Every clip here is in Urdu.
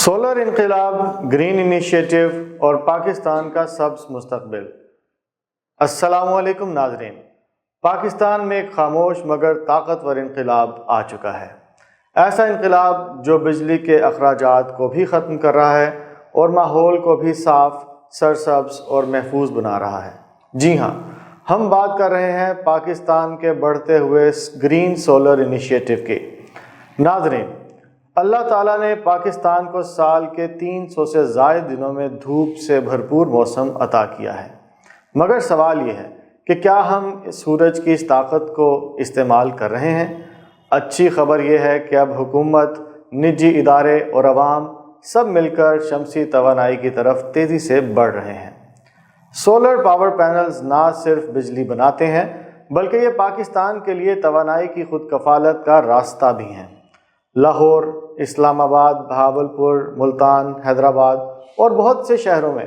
سولر انقلاب، گرین انیشیٹو اور پاکستان کا سبز مستقبل۔ السلام علیکم ناظرین، پاکستان میں ایک خاموش مگر طاقتور انقلاب آ چکا ہے۔ ایسا انقلاب جو بجلی کے اخراجات کو بھی ختم کر رہا ہے اور ماحول کو بھی صاف، سرسبز اور محفوظ بنا رہا ہے۔ جی ہاں، ہم بات کر رہے ہیں پاکستان کے بڑھتے ہوئے گرین سولر انیشیٹو کی۔ ناظرین، اللہ تعالیٰ نے پاکستان کو سال کے 300 سے زائد دنوں میں دھوپ سے بھرپور موسم عطا کیا ہے، مگر سوال یہ ہے کہ کیا ہم سورج کی اس طاقت کو استعمال کر رہے ہیں؟ اچھی خبر یہ ہے کہ اب حکومت، نجی ادارے اور عوام سب مل کر شمسی توانائی کی طرف تیزی سے بڑھ رہے ہیں۔ سولر پاور پینلز نہ صرف بجلی بناتے ہیں بلکہ یہ پاکستان کے لیے توانائی کی خود کفالت کا راستہ بھی ہیں۔ لاہور، اسلام آباد، بہاولپور، ملتان، حیدرآباد اور بہت سے شہروں میں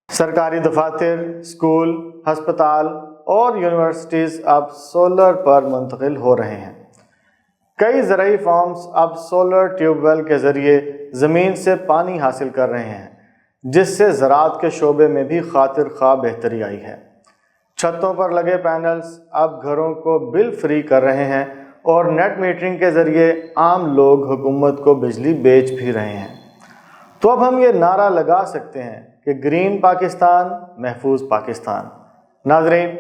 سرکاری دفاتر، اسکول، ہسپتال اور یونیورسٹیز اب سولر پر منتقل ہو رہے ہیں۔ کئی زرعی فارمز اب سولر ٹیوب ویل کے ذریعے زمین سے پانی حاصل کر رہے ہیں، جس سے زراعت کے شعبے میں بھی خاطر خواہ بہتری آئی ہے۔ چھتوں پر لگے پینلز اب گھروں کو بل فری کر رہے ہیں اور نیٹ میٹرنگ کے ذریعے عام لوگ حکومت کو بجلی بیچ بھی رہے ہیں۔ تو اب ہم یہ نعرہ لگا سکتے ہیں کہ گرین پاکستان، محفوظ پاکستان۔ ناظرین،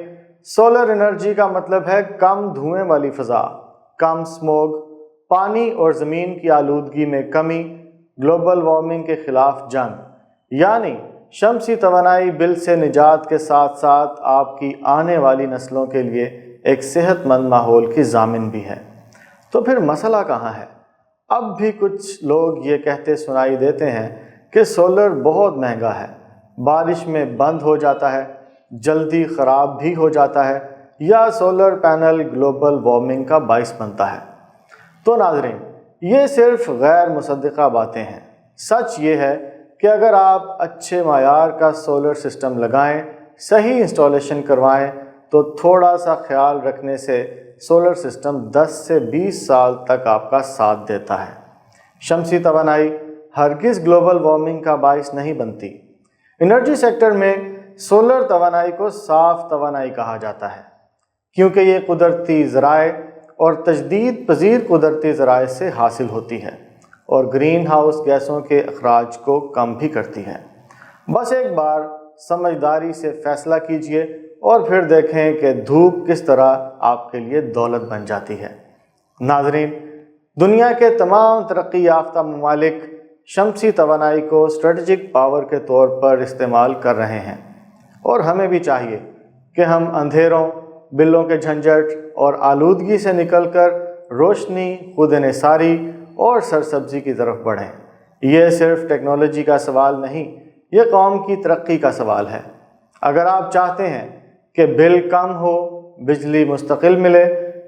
سولر انرجی کا مطلب ہے کم دھوئیں والی فضا، کم سموگ، پانی اور زمین کی آلودگی میں کمی، گلوبل وارمنگ کے خلاف جنگ، یعنی شمسی توانائی بل سے نجات کے ساتھ ساتھ آپ کی آنے والی نسلوں کے لیے ایک صحت مند ماحول کی ضامن بھی ہے۔ تو پھر مسئلہ کہاں ہے؟ اب بھی کچھ لوگ یہ کہتے سنائی دیتے ہیں کہ سولر بہت مہنگا ہے، بارش میں بند ہو جاتا ہے، جلدی خراب بھی ہو جاتا ہے، یا سولر پینل گلوبل وارمنگ کا باعث بنتا ہے۔ تو ناظرین، یہ صرف غیر مصدقہ باتیں ہیں۔ سچ یہ ہے کہ اگر آپ اچھے معیار کا سولر سسٹم لگائیں، صحیح انسٹالیشن کروائیں، تو تھوڑا سا خیال رکھنے سے سولر سسٹم 10 سے 20 سال تک آپ کا ساتھ دیتا ہے۔ شمسی توانائی ہرگز گلوبل وارمنگ کا باعث نہیں بنتی۔ انرجی سیکٹر میں سولر توانائی کو صاف توانائی کہا جاتا ہے، کیونکہ یہ قدرتی ذرائع اور تجدید پذیر قدرتی ذرائع سے حاصل ہوتی ہے اور گرین ہاؤس گیسوں کے اخراج کو کم بھی کرتی ہے۔ بس ایک بار سمجھداری سے فیصلہ کیجئے اور پھر دیکھیں کہ دھوپ کس طرح آپ کے لیے دولت بن جاتی ہے۔ ناظرین، دنیا کے تمام ترقی یافتہ ممالک شمسی توانائی کو اسٹریٹجک پاور کے طور پر استعمال کر رہے ہیں، اور ہمیں بھی چاہیے کہ ہم اندھیروں، بلوں کے جھنجھٹ اور آلودگی سے نکل کر روشنی، خود انحصاری اور سرسبزی کی طرف بڑھیں۔ یہ صرف ٹیکنالوجی کا سوال نہیں، یہ قوم کی ترقی کا سوال ہے۔ اگر آپ چاہتے ہیں کہ بل کم ہو، بجلی مستقل ملے،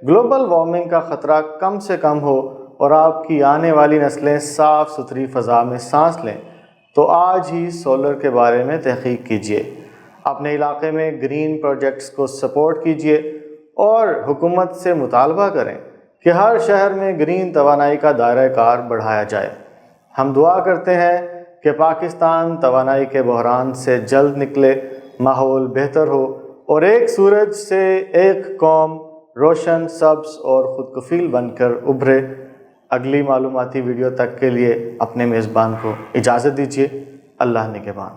گلوبل وارمنگ کا خطرہ کم سے کم ہو اور آپ کی آنے والی نسلیں صاف ستھری فضا میں سانس لیں، تو آج ہی سولر کے بارے میں تحقیق کیجیے، اپنے علاقے میں گرین پروجیکٹس کو سپورٹ کیجیے اور حکومت سے مطالبہ کریں کہ ہر شہر میں گرین توانائی کا دائرہ کار بڑھایا جائے۔ ہم دعا کرتے ہیں کہ پاکستان توانائی کے بحران سے جلد نکلے، ماحول بہتر ہو اور ایک سورج سے ایک قوم روشن، سبز اور خود کفیل بن کر ابھرے۔ اگلی معلوماتی ویڈیو تک کے لیے اپنے میزبان کو اجازت دیجیے۔ اللہ نگہبان۔